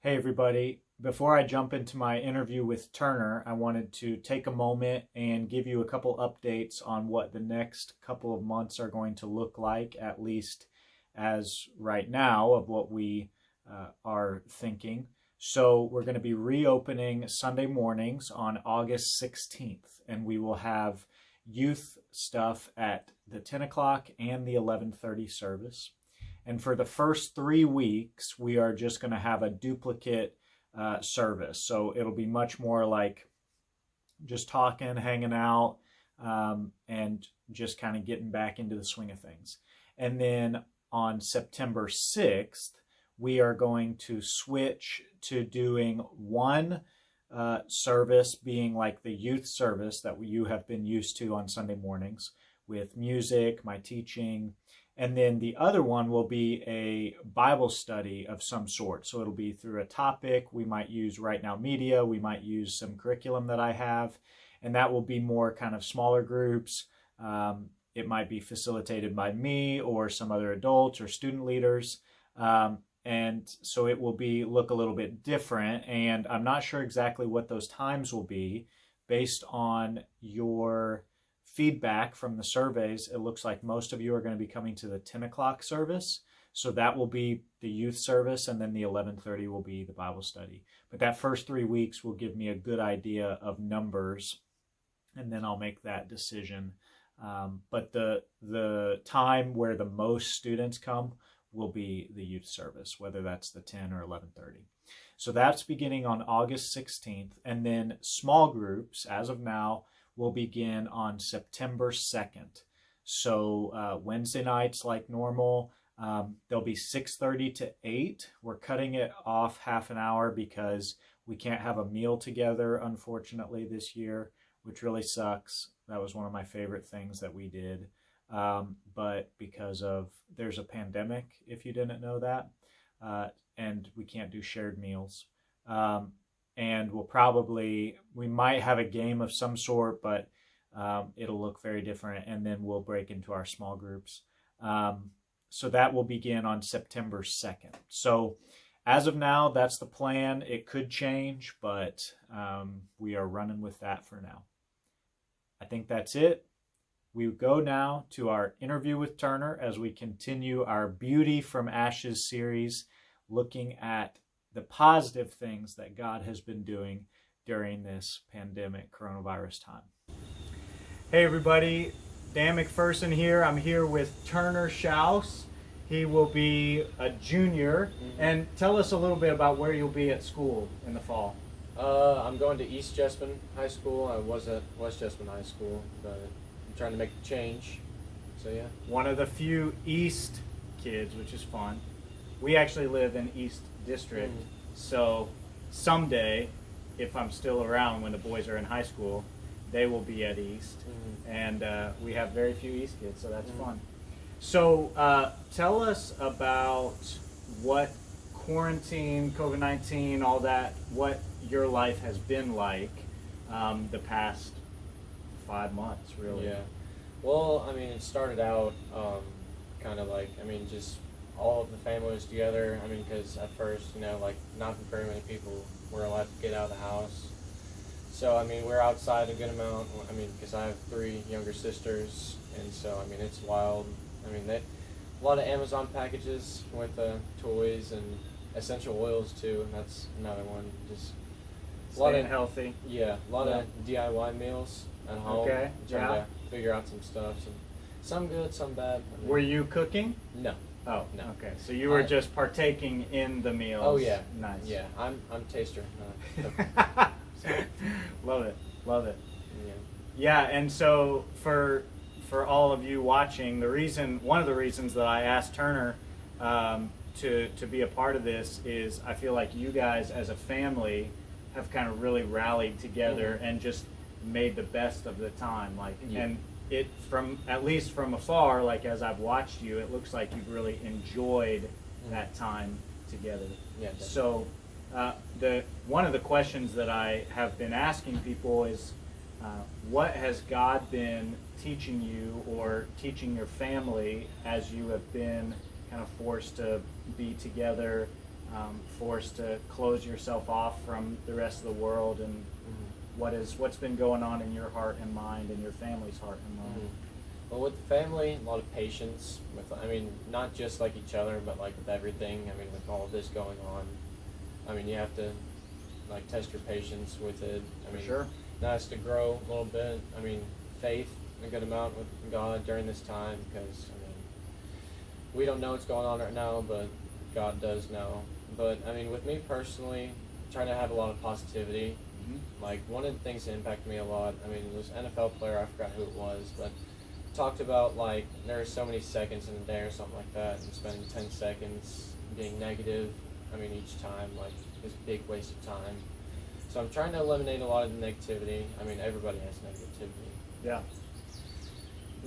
Hey everybody, before I jump into my interview with Turner, I wanted to take a moment and give you a couple updates on what the next couple of months are going to look like, at least as right now, of what we are thinking. So we're going to be reopening Sunday mornings on August 16th, and we will have youth stuff at the 10 o'clock and the 11:30 service. And for the first 3 weeks, we are just going to have a duplicate service. So it'll be much more like just talking, hanging out, and just kind of getting back into the swing of things. And then on September 6th, we are going to switch to doing one service being like the youth service that you have been used to on Sunday mornings with music, my teaching. And then the other one will be a Bible study of some sort. So it'll be through a topic. We might use Right Now Media. We might use some curriculum that I have. And that will be more kind of smaller groups. It might be facilitated by me or some other adults or student leaders. And so it will look a little bit different. And I'm not sure exactly what those times will be based on your feedback from the surveys. It looks like most of you are going to be coming to the 10 o'clock service. So that will be the youth service, and then the 11:30 will be the Bible study. But that first 3 weeks will give me a good idea of numbers, and then I'll make that decision. But the time where the most students come will be the youth service, whether that's the 10 or 11:30. So that's beginning on August 16th. And then small groups, as of now, will begin on September 2nd. So Wednesday nights like normal, they'll be 6:30 to 8. We're cutting it off half an hour because we can't have a meal together, unfortunately, this year, which really sucks. That was one of my favorite things that we did. But because there's a pandemic, if you didn't know that, and we can't do shared meals. And we might have a game of some sort, but it'll look very different. And then we'll break into our small groups. So that will begin on September 2nd. So as of now, that's the plan. It could change, but we are running with that for now. I think that's it. We go now to our interview with Turner as we continue our Beauty from Ashes series, looking at the positive things that God has been doing during this pandemic coronavirus time. Hey everybody, Dan McPherson here. I'm here with Turner Shouse. He will be a junior. And tell us a little bit about where you'll be at school in the fall. I'm going to East Jessamine High School. I was at West Jessamine High School, but I'm trying to make a change. So yeah. One of the few East kids, which is fun. We actually live in East District. So someday, if I'm still around when the boys are in high school, they will be at East. And we have very few East kids, so that's fun. So tell us about what quarantine, COVID-19, all that, what your life has been like the past 5 months, really. Yeah. Well, I mean, it started out kind of like, just all of the families together. Because at first, not very many people were allowed to get out of the house. So, we're outside a good amount. Because I have 3 younger sisters, and so, it's wild. A lot of Amazon packages with toys and essential oils too, and that's another one. Just a lot of healthy. Yeah, a lot of DIY meals at home. Okay. Trying to figure out some stuff. Some good, some bad. Were you cooking? No. Oh, no. Okay. So you were just partaking in the meals. Oh yeah. Nice. Yeah, I'm taster. Love it. Love it. Yeah. Yeah, and so for all of you watching, one of the reasons that I asked Turner to be a part of this is I feel like you guys as a family have kind of really rallied together and just made the best of the time. And it at least from afar, as I've watched you, it looks like you've really enjoyed that time together. Yeah. So one of the questions that I have been asking people is, what has God been teaching you or teaching your family as you have been kind of forced to be together forced to close yourself off from the rest of the world, and what's been going on in your heart and mind and your family's heart and mind? Well, with the family, a lot of patience with, I mean, not just like each other, but like with everything. I mean, with all of this going on, I mean, you have to like test your patience with it. I mean, sure. Nice to grow a little bit. I mean, faith a good amount with God during this time, because I mean, we don't know what's going on right now, but God does know. But I mean, with me personally, trying to have a lot of positivity. Like one of the things that impacted me a lot, I mean, it was an NFL player, I forgot who it was, but talked about like there are so many seconds in a day or something like that, and spending 10 seconds being negative, I mean, each time, like, is a big waste of time. So I'm trying to eliminate a lot of the negativity. I mean, everybody has negativity. Yeah.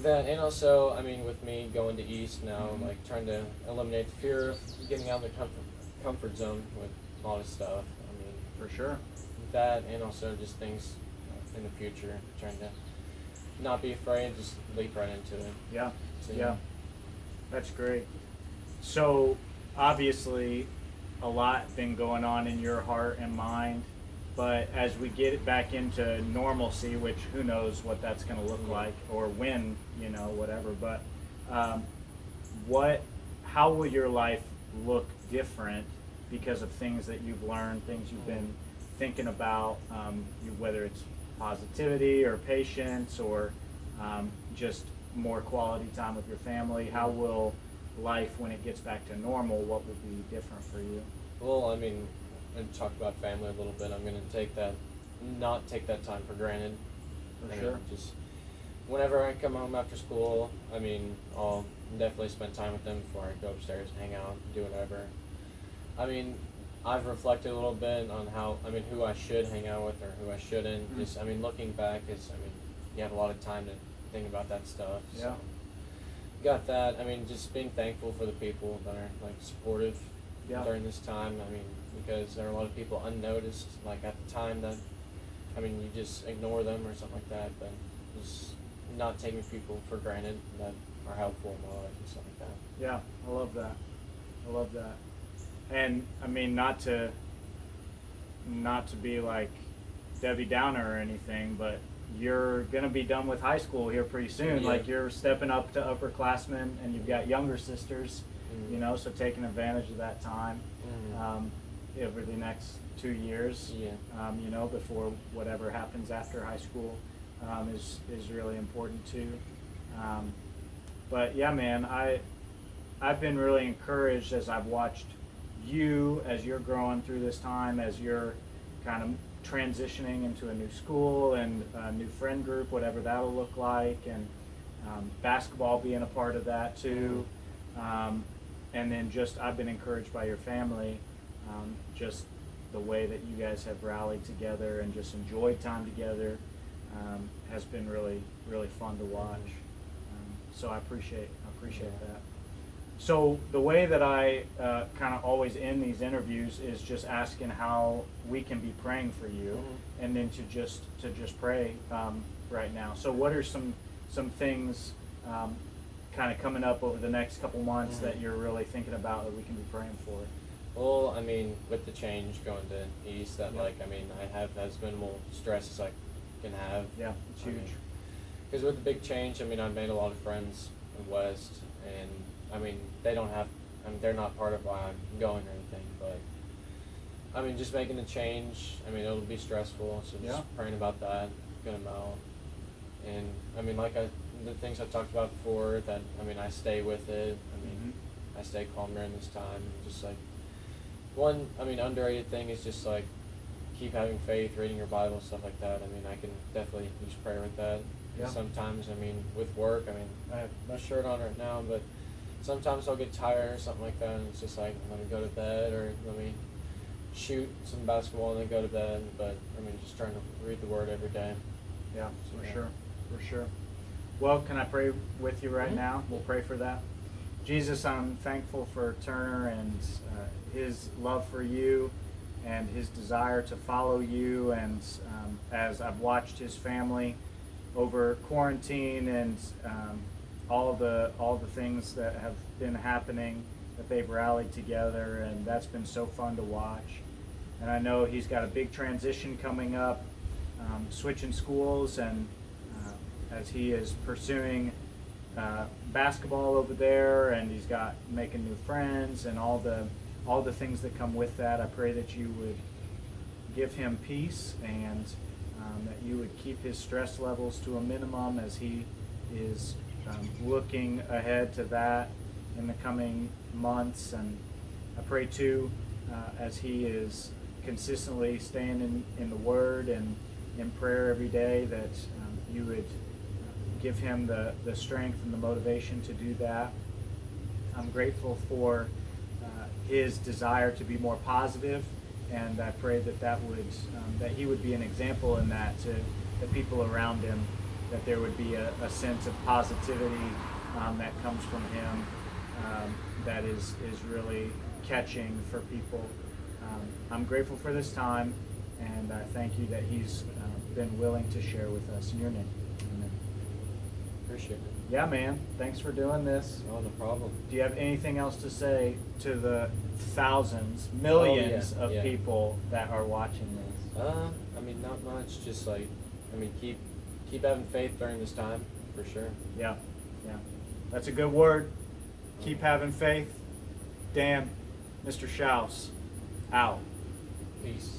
That, and also, I mean, with me going to East now, like trying to eliminate the fear of getting out of the comfort zone with a lot of stuff. I mean, For sure. that, and also just things in the future, trying to not be afraid, just leap right into it. Yeah. So, Yeah. That's great. So obviously a lot been going on in your heart and mind, but as we get it back into normalcy, which who knows what that's going to look like or when, whatever, but how will your life look different because of things that you've learned, things you've been thinking about, whether it's positivity or patience or just more quality time with your family? How will life, when it gets back to normal, what will be different for you? Well, I mean, and talk about family a little bit. I'm going to not take that time for granted. For sure. Just whenever I come home after school, I mean, I'll definitely spend time with them before I go upstairs and hang out and do whatever. I mean, I've reflected a little bit on who I should hang out with or who I shouldn't. Just, I mean, looking back you have a lot of time to think about that stuff. Yeah. So, got that. I mean, just being thankful for the people that are like supportive during this time. I mean, because there are a lot of people unnoticed, like at the time that, I mean, you just ignore them or something like that, but just not taking people for granted that are helpful in my life and stuff like that. Yeah, I love that. I love that. And I mean, not to be like Debbie Downer or anything, but you're gonna be done with high school here pretty soon. Yeah. Like you're stepping up to upperclassmen, and you've got younger sisters, so taking advantage of that time over the next 2 years, before whatever happens after high school is really important too. But yeah, man, I've been really encouraged as I've watched you as you're growing through this time, as you're kind of transitioning into a new school and a new friend group, whatever that'll look like, and basketball being a part of that too. And then just I've been encouraged by your family, just the way that you guys have rallied together and just enjoyed time together has been really, really fun to watch. So I appreciate that. So the way that I kind of always end these interviews is just asking how we can be praying for you, and then to just pray right now. So what are some things kind of coming up over the next couple months that you're really thinking about that we can be praying for? Well, I mean, with the change going to East, that I have as minimal stress as I can have. Yeah, it's huge. Because with the big change, I mean, I've made a lot of friends in West, and I mean, they're not part of why I'm going or anything, but I mean, just making the change, I mean, it'll be stressful, so just praying about that, good amount. And I mean, the things I've talked about before, that, I mean, I stay with it. I mean, I stay calm during this time. Just like, underrated thing is just like, keep having faith, reading your Bible, stuff like that. I mean, I can definitely use prayer with that. Yeah. Sometimes, I mean, with work, I mean, I have my shirt on right now, but sometimes I'll get tired or something like that, and it's just like, let me go to bed, or let me shoot some basketball and then go to bed. But I mean, just trying to read the Word every day. Yeah, for sure. Well, can I pray with you right now? We'll pray for that. Jesus, I'm thankful for Turner and his love for you and his desire to follow you. And as I've watched his family over quarantine and all the things that have been happening, that they've rallied together, and that's been so fun to watch. And I know he's got a big transition coming up, switching schools, and as he is pursuing basketball over there, and he's got making new friends and all the things that come with that. I pray that you would give him peace, and that you would keep his stress levels to a minimum as he is looking ahead to that in the coming months. And I pray too, as he is consistently staying in the Word and in prayer every day, that you would give him the strength and the motivation to do that. I'm grateful for his desire to be more positive, and I pray that that he would be an example in that to the people around him, that there would be a sense of positivity that comes from him, that is really catching for people. I'm grateful for this time, and I thank you that he's been willing to share with us. In your name, amen. Appreciate it. Yeah, man. Thanks for doing this. Oh, no problem. Do you have anything else to say to the thousands, millions of people that are watching this? I mean, not much. Just like, I mean, keep having faith during this time, for sure. Yeah. That's a good word. Keep having faith. Dan, Mr. Shouse, out. Peace.